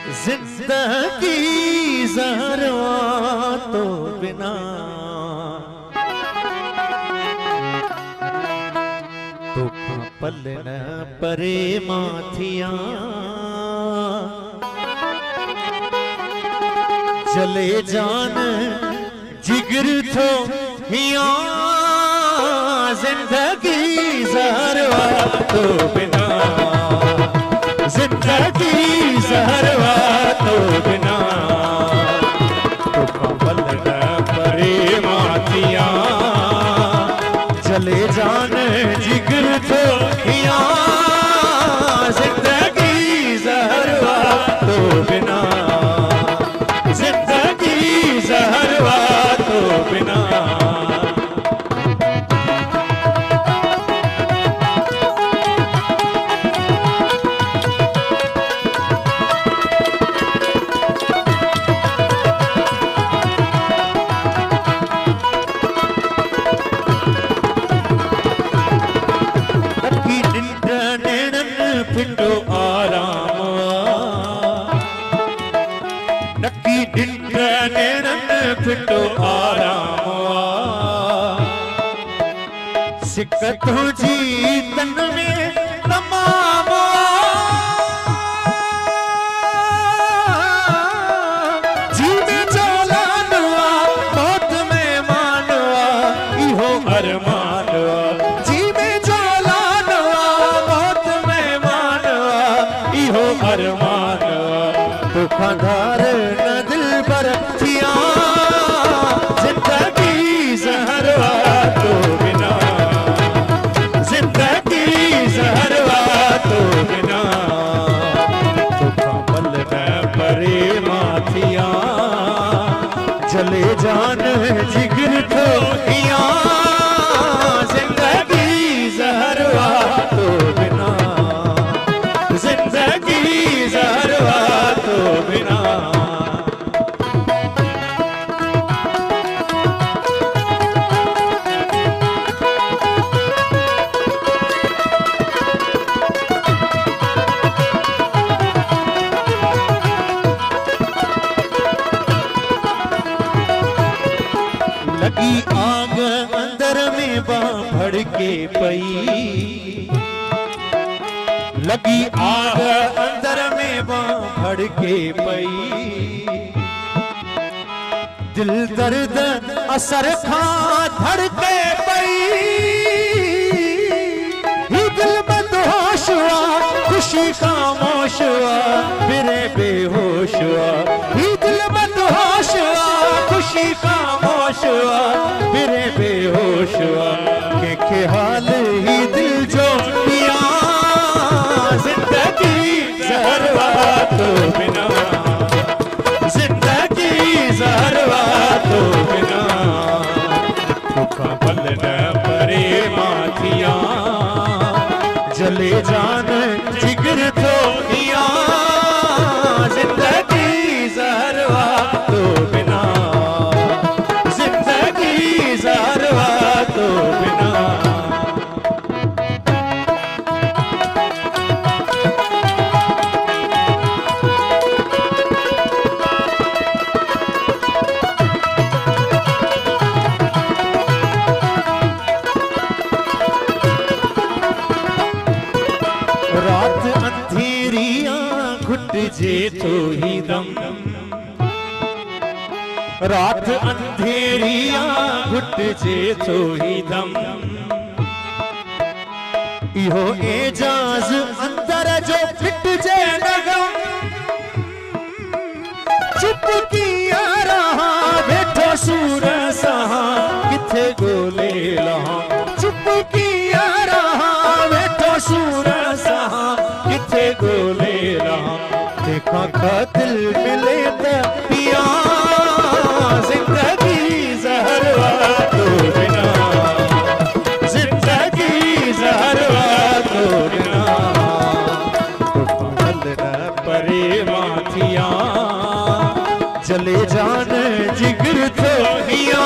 जिंदगी ज़हरवा तो बिना तो पल न परे माथिया चले जान जिगर थो हिया जिंदगी ज़हरवा तो बिना जिंदगी ज़हरवा तो बिना तो पल न परे माथिया चले जान जिगर थो हिया जिंदगी ज़हरवा तो बिना जिंदगी ज़हरवा तो बिना फिटो आराम नक्की डिंडन फिटो आराम सिकत जी तन में तमाम जी में जालानवा मौत में मानवा इहो अरमानवा जी में जालानवा मौत में मानवा इहो अरमानवा तो खंधार न दिल पर थिया जिंदगी ज़हरवा तो बिना जिंदगी ज़हरवा तो बिना तो पल न परे माथिया चले जान जिगर थो हिया जिंदगी ज़हरवा तो बिना जिंदगी ज़हरवा तो बिना लगी आग अंदर में बाँ भड़के पई लगी आग अंदर में बाँ भड़के पई दिल दर्द असर खां धड़के पई ही दिल बदहोश हुआ खुशी खामोश हुआ फिरे बेहोश हुआ ही दिल बदहोश हुआ खुशी खामोश हुआ फिरे बेहोश हुआ के ख्याल ही दिल जो पिया जिंदगी ज़हरवा तो बिना जिंदगी ज़हरवा तो बिना भूखा पल न परे माथिया जले जान जिगर थो हिया जिंदगी ज़हरवा तो बिना जिंदगी ज़हरवा तो बिना रात अंधेरिया घुट जे तो ही दम रात अंधेरिया घुट जे तो ही दम इहो एजाज अंदर जो फिट जे नगम चुप किया रहा बैठो सूर सहा किथे गोले लहा चुप किया रहा बैठो सूर सहा किथे गोले रहा देखा का दिल मिले त पिया जिंदगी ज़हरवा तो बिना जिंदगी ज़हरवा तो बिना तो पल न परे माथिया चले जान जिगर थो हिया